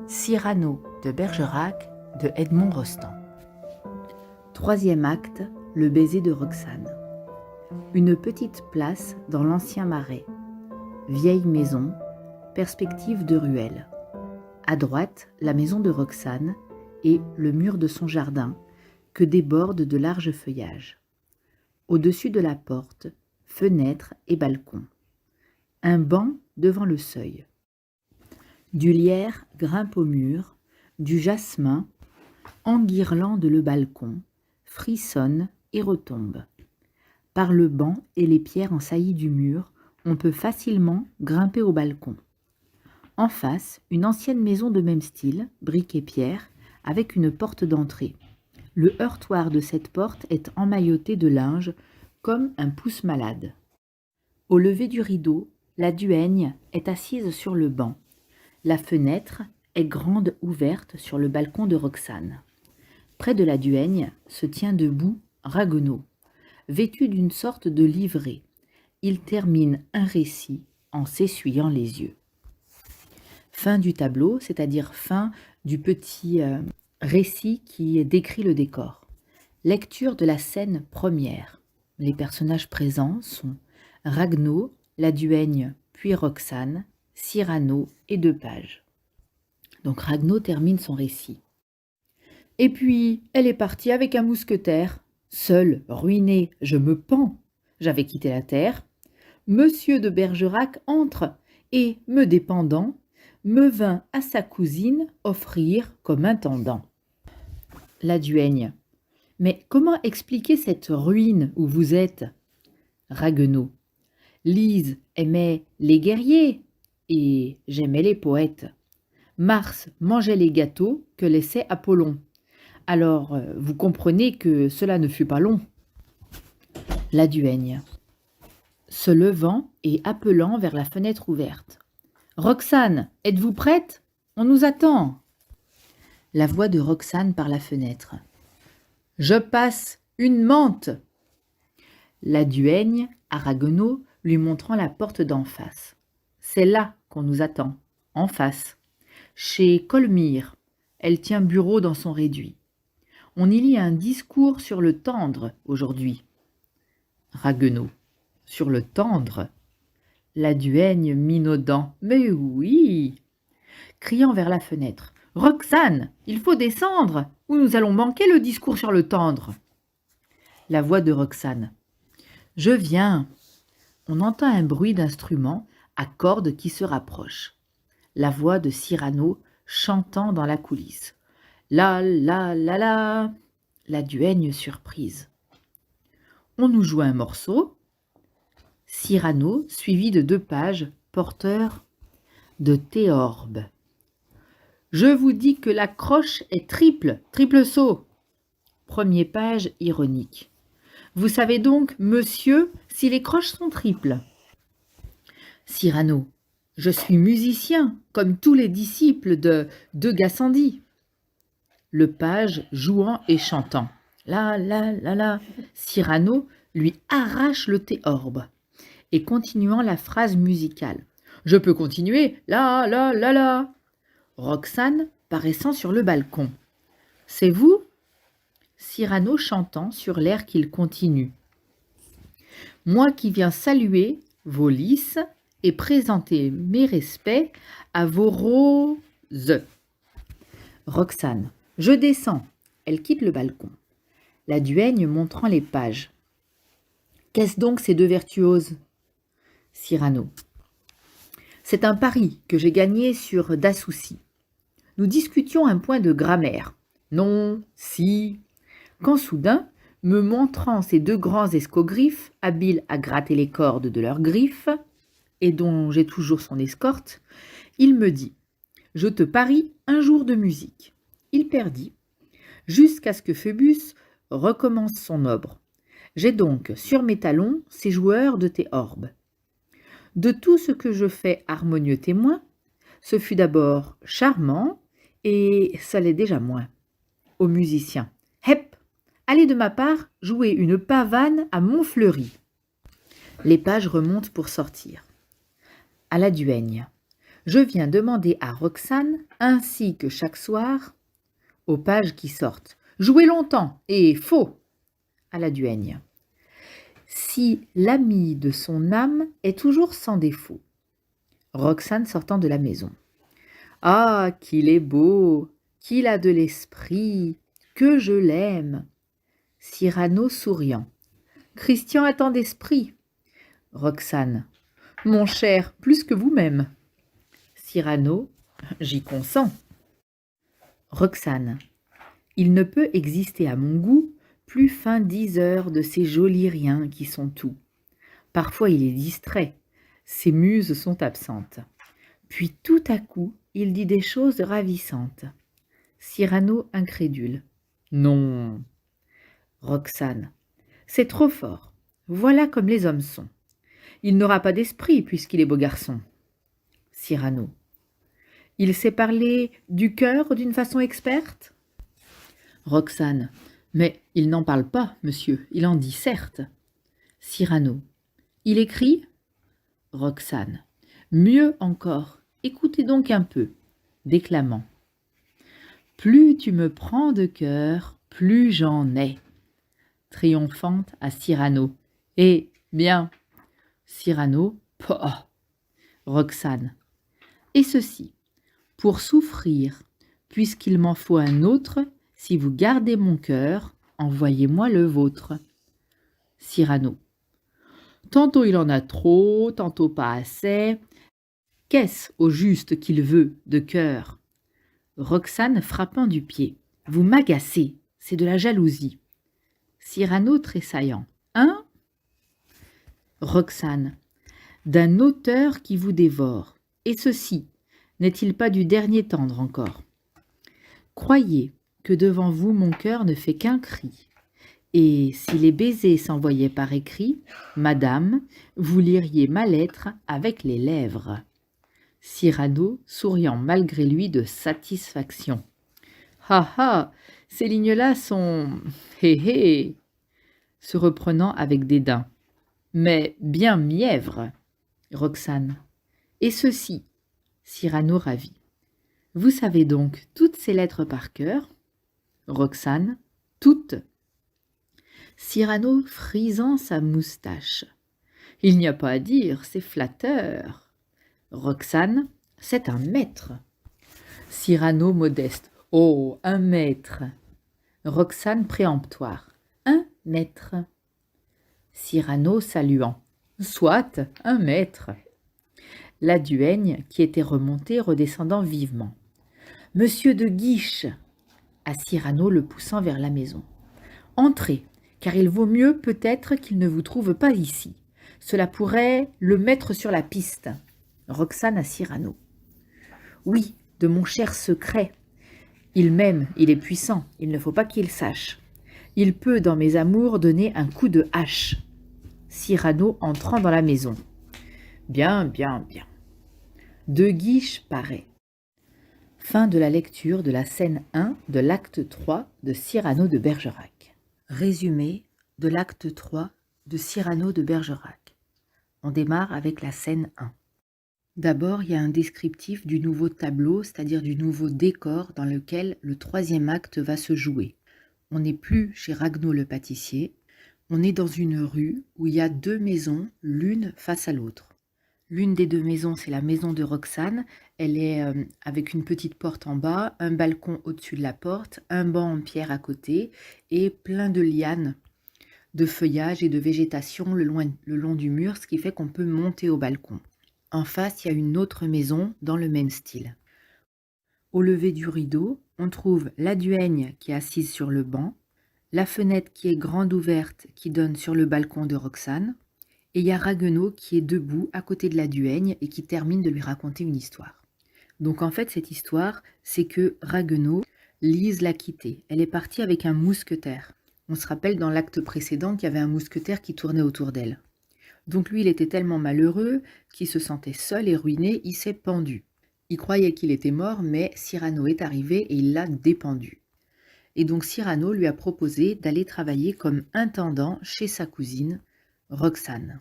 Cyrano de Bergerac de Edmond Rostand. Troisième acte, le baiser de Roxane. Une petite place dans l'ancien marais. Vieille maison, perspective de ruelle. À droite, la maison de Roxane et le mur de son jardin que débordent de larges feuillages. Au-dessus de la porte, fenêtre et balcon. Un banc devant le seuil. Du lierre grimpe au mur, du jasmin enguirlande le balcon, frissonne et retombe. Par le banc et les pierres en saillie du mur, on peut facilement grimper au balcon. En face, une ancienne maison de même style, briques et pierre, avec une porte d'entrée. Le heurtoir de cette porte est emmailloté de linge comme un pouce malade. Au lever du rideau, la duègne est assise sur le banc. La fenêtre est grande ouverte sur le balcon de Roxane. Près de la duègne se tient debout Ragueneau, vêtu d'une sorte de livrée. Il termine un récit en s'essuyant les yeux. Fin du tableau, c'est-à-dire fin du petit récit qui décrit le décor. Lecture de la scène première. Les personnages présents sont Ragueneau, la duègne, puis Roxane, Cyrano et 2 pages. Donc Ragueneau termine son récit. Et puis, elle est partie avec un mousquetaire. Seul, ruiné, je me pends. J'avais quitté la terre. Monsieur de Bergerac entre et, me dépendant, me vint à sa cousine offrir comme intendant. La duègne. Mais comment expliquer cette ruine où vous êtes? Ragueneau. Lise aimait les guerriers et j'aimais les poètes. Mars mangeait les gâteaux que laissait Apollon. Alors, vous comprenez que cela ne fut pas long. La duègne. Se levant et appelant vers la fenêtre ouverte. Roxane, êtes-vous prête? On nous attend. La voix de Roxane par la fenêtre. Je passe une menthe. La duègne, à Ragueneau, lui montrant la porte d'en face. C'est là qu'on nous attend, en face. Chez Colmire, elle tient bureau dans son réduit. On y lit un discours sur le tendre aujourd'hui. Ragueneau. Sur le tendre? La duègne minaudant. Mais oui! Criant vers la fenêtre. Roxane, il faut descendre, ou nous allons manquer le discours sur le tendre. La voix de Roxane. Je viens. On entend un bruit d'instrument à cordes qui se rapproche. La voix de Cyrano chantant dans la coulisse. La la la la. La duègne surprise. On nous joue un morceau. Cyrano, suivi de 2 pages, porteur de Théorbe. Je vous dis que la croche est triple, triple saut. 1er page ironique. Vous savez donc, monsieur, si les croches sont triples. Cyrano. Je suis musicien, comme tous les disciples de Gassendi. Le page jouant et chantant. La la la la. Cyrano lui arrache le théorbe et continuant la phrase musicale. Je peux continuer. La la la la. Roxane paraissant sur le balcon. C'est vous? Cyrano chantant sur l'air qu'il continue. Moi qui viens saluer vos lys et présenter mes respects à vos roses. Roxane. Je descends. Elle quitte le balcon. La duègne montrant les pages. Qu'est-ce donc ces 2 virtuoses? Cyrano. C'est un pari que j'ai gagné sur Dassoucy. Nous discutions un point de grammaire. Non, si. Quand soudain, me montrant ces 2 grands escogriffes, habiles à gratter les cordes de leurs griffes, et dont j'ai toujours son escorte, il me dit « Je te parie un jour de musique ». Il perdit, jusqu'à ce que Phœbus recommence son obre. J'ai donc sur mes talons ces joueurs de théorbe. De tout ce que je fais harmonieux témoin, ce fut d'abord charmant, et ça l'est déjà moins. Aux musiciens. Hep! Allez de ma part jouer une pavane à Montfleury. Les pages remontent pour sortir. À la duègne. Je viens demander à Roxane, ainsi que chaque soir, aux pages qui sortent. Jouez longtemps et faux. À la duègne. Si l'ami de son âme est toujours sans défaut. Roxane sortant de la maison. Ah, qu'il est beau, qu'il a de l'esprit, que je l'aime. Cyrano souriant. Christian a tant d'esprit. Roxane. Mon cher, plus que vous-même. Cyrano. J'y consens. Roxane. Il ne peut exister à mon goût plus fin 10 heures de ces jolis riens qui sont tout. Parfois il est distrait, ses muses sont absentes. Puis tout à coup, il dit des choses ravissantes. Cyrano incrédule. Non. Roxane. C'est trop fort. Voilà comme les hommes sont. Il n'aura pas d'esprit puisqu'il est beau garçon. Cyrano. Il sait parler du cœur d'une façon experte? Roxane. Mais il n'en parle pas, monsieur, il en dit certes. Cyrano. Il écrit? Roxane. Mieux encore, écoutez donc un peu, déclamant. Plus tu me prends de cœur, plus j'en ai. Triomphante à Cyrano. Eh bien. Cyrano. Pah. Roxane. Et ceci, pour souffrir, puisqu'il m'en faut un autre, si vous gardez mon cœur, envoyez-moi le vôtre. Cyrano. Tantôt il en a trop, tantôt pas assez. Qu'est-ce au juste qu'il veut de cœur? Roxane frappant du pied. Vous m'agacez, c'est de la jalousie. Cyrano tressaillant. Hein? Roxane. D'un auteur qui vous dévore. Et ceci, n'est-il pas du dernier tendre encore? Croyez que devant vous mon cœur ne fait qu'un cri. Et si les baisers s'envoyaient par écrit, madame, vous liriez ma lettre avec les lèvres. Cyrano, souriant malgré lui de satisfaction. Ha ha, ces lignes-là sont... Hé hé, se reprenant avec dédain. Mais bien mièvre. Roxane. Et ceci, Cyrano ravi. Vous savez donc toutes ces lettres par cœur? Roxane. Toutes. Cyrano frisant sa moustache. Il n'y a pas à dire, c'est flatteur. Roxane. C'est un maître. Cyrano modeste. Oh, un maître. Roxane préemptoire. Un maître. Cyrano saluant. Soit, un maître. La duègne, qui était remontée, redescendant vivement. Monsieur de Guiche, à Cyrano le poussant vers la maison. Entrez, car il vaut mieux peut-être qu'il ne vous trouve pas ici. Cela pourrait le mettre sur la piste. Roxane à Cyrano. Oui, de mon cher secret. Il m'aime, il est puissant, il ne faut pas qu'il sache. Il peut, dans mes amours, donner un coup de hache. Cyrano entrant dans la maison. Bien, bien, bien. De Guiche paraît. Fin de la lecture de la scène 1 de l'acte 3 de Cyrano de Bergerac. Résumé de l'acte 3 de Cyrano de Bergerac. On démarre avec la scène 1. D'abord, il y a un descriptif du nouveau tableau, c'est-à-dire du nouveau décor dans lequel le troisième acte va se jouer. On n'est plus chez Ragueneau le pâtissier, on est dans une rue où il y a deux maisons, l'une face à l'autre. L'une des deux maisons, c'est la maison de Roxane. Elle est avec une petite porte en bas, un balcon au-dessus de la porte, un banc en pierre à côté et plein de lianes, de feuillage et de végétation le long du mur, ce qui fait qu'on peut monter au balcon. En face, il y a une autre maison dans le même style. Au lever du rideau, on trouve la duègne qui est assise sur le banc, la fenêtre qui est grande ouverte qui donne sur le balcon de Roxane, et il y a Ragueneau qui est debout à côté de la duègne et qui termine de lui raconter une histoire. Donc en fait, cette histoire, c'est que Ragueneau, Lise l'a quittée. Elle est partie avec un mousquetaire. On se rappelle dans l'acte précédent qu'il y avait un mousquetaire qui tournait autour d'elle. Donc lui, il était tellement malheureux qu'il se sentait seul et ruiné, il s'est pendu. Il croyait qu'il était mort, mais Cyrano est arrivé et il l'a dépendu. Et donc Cyrano lui a proposé d'aller travailler comme intendant chez sa cousine, Roxane.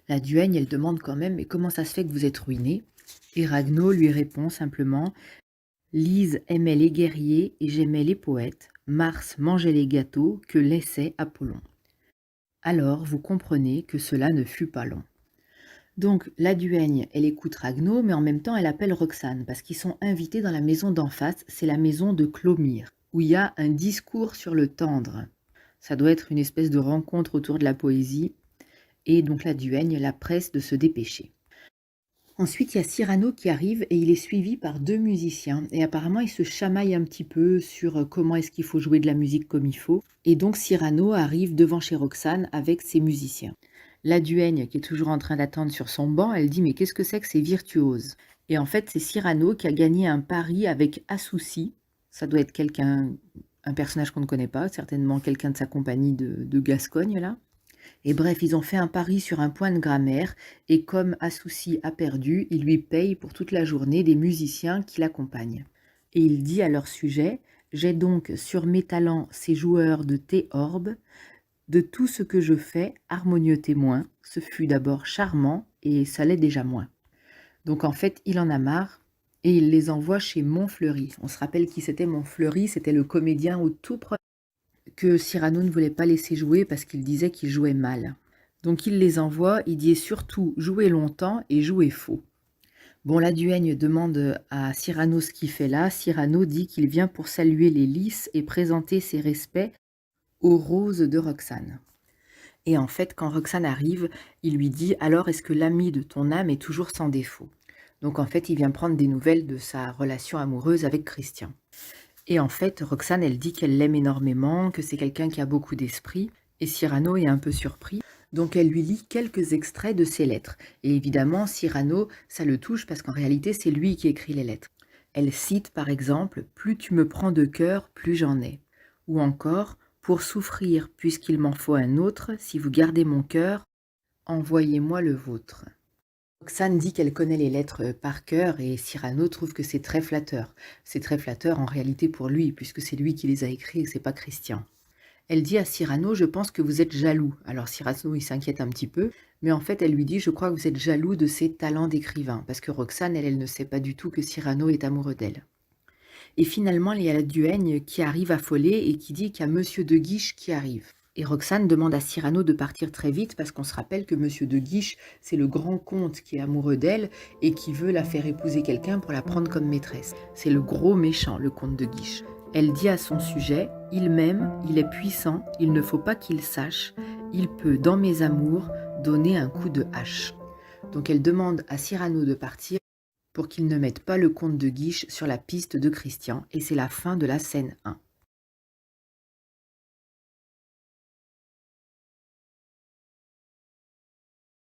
La duègne, elle demande quand même « Mais comment ça se fait que vous êtes ruiné ?» Et Ragno lui répond simplement « Lise aimait les guerriers et j'aimais les poètes. Mars mangeait les gâteaux que laissait Apollon. » Alors vous comprenez que cela ne fut pas long. Donc la duègne, elle écoute Ragno, mais en même temps elle appelle Roxane, parce qu'ils sont invités dans la maison d'en face, c'est la maison de Clomire, où il y a un discours sur le tendre. Ça doit être une espèce de rencontre autour de la poésie, et donc la duègne la presse de se dépêcher. Ensuite, il y a Cyrano qui arrive et il est suivi par 2 musiciens. Et apparemment, ils se chamaillent un petit peu sur comment est-ce qu'il faut jouer de la musique comme il faut. Et donc Cyrano arrive devant chez Roxane avec ses musiciens. La duègne, qui est toujours en train d'attendre sur son banc, elle dit « Mais qu'est-ce que c'est que ces virtuoses ?» Et en fait, c'est Cyrano qui a gagné un pari avec Assouci. Ça doit être un personnage qu'on ne connaît pas, certainement quelqu'un de sa compagnie de Gascogne, là. Et bref, ils ont fait un pari sur un point de grammaire, et comme Assouci a perdu, il lui paye pour toute la journée des musiciens qui l'accompagnent. Et il dit à leur sujet « J'ai donc sur mes talents ces joueurs de théorbes, de tout ce que je fais, harmonieux témoin, ce fut d'abord charmant, et ça l'est déjà moins. » Donc en fait, il en a marre, et il les envoie chez Montfleury. On se rappelle qui c'était Montfleury, c'était le comédien au tout premier que Cyrano ne voulait pas laisser jouer parce qu'il disait qu'il jouait mal. Donc il les envoie, il dit surtout jouer longtemps et jouer faux. Bon, la duègne demande à Cyrano ce qu'il fait là. Cyrano dit qu'il vient pour saluer les lys et présenter ses respects aux roses de Roxane. Et en fait, quand Roxane arrive, il lui dit « Alors, est-ce que l'ami de ton âme est toujours sans défaut ?» Donc en fait, il vient prendre des nouvelles de sa relation amoureuse avec Christian. Et en fait, Roxane, elle dit qu'elle l'aime énormément, que c'est quelqu'un qui a beaucoup d'esprit, et Cyrano est un peu surpris. Donc elle lui lit quelques extraits de ses lettres. Et évidemment, Cyrano, ça le touche parce qu'en réalité, c'est lui qui écrit les lettres. Elle cite par exemple « Plus tu me prends de cœur, plus j'en ai ». Ou encore « Pour souffrir, puisqu'il m'en faut un autre, si vous gardez mon cœur, envoyez-moi le vôtre ». Roxane dit qu'elle connaît les lettres par cœur et Cyrano trouve que c'est très flatteur. C'est très flatteur en réalité pour lui, puisque c'est lui qui les a écrits et c'est pas Christian. Elle dit à Cyrano « Je pense que vous êtes jaloux ». Alors Cyrano, il s'inquiète un petit peu, mais en fait, elle lui dit « Je crois que vous êtes jaloux de ses talents d'écrivain », parce que Roxane, elle ne sait pas du tout que Cyrano est amoureux d'elle. Et finalement, il y a la duègne qui arrive affolée et qui dit qu'il y a Monsieur de Guiche qui arrive. Et Roxane demande à Cyrano de partir très vite parce qu'on se rappelle que Monsieur de Guiche, c'est le grand comte qui est amoureux d'elle et qui veut la faire épouser quelqu'un pour la prendre comme maîtresse. C'est le gros méchant, le comte de Guiche. Elle dit à son sujet « Il m'aime, il est puissant, il ne faut pas qu'il sache, il peut, dans mes amours, donner un coup de hache. » Donc elle demande à Cyrano de partir pour qu'il ne mette pas le comte de Guiche sur la piste de Christian, et c'est la fin de la scène 1.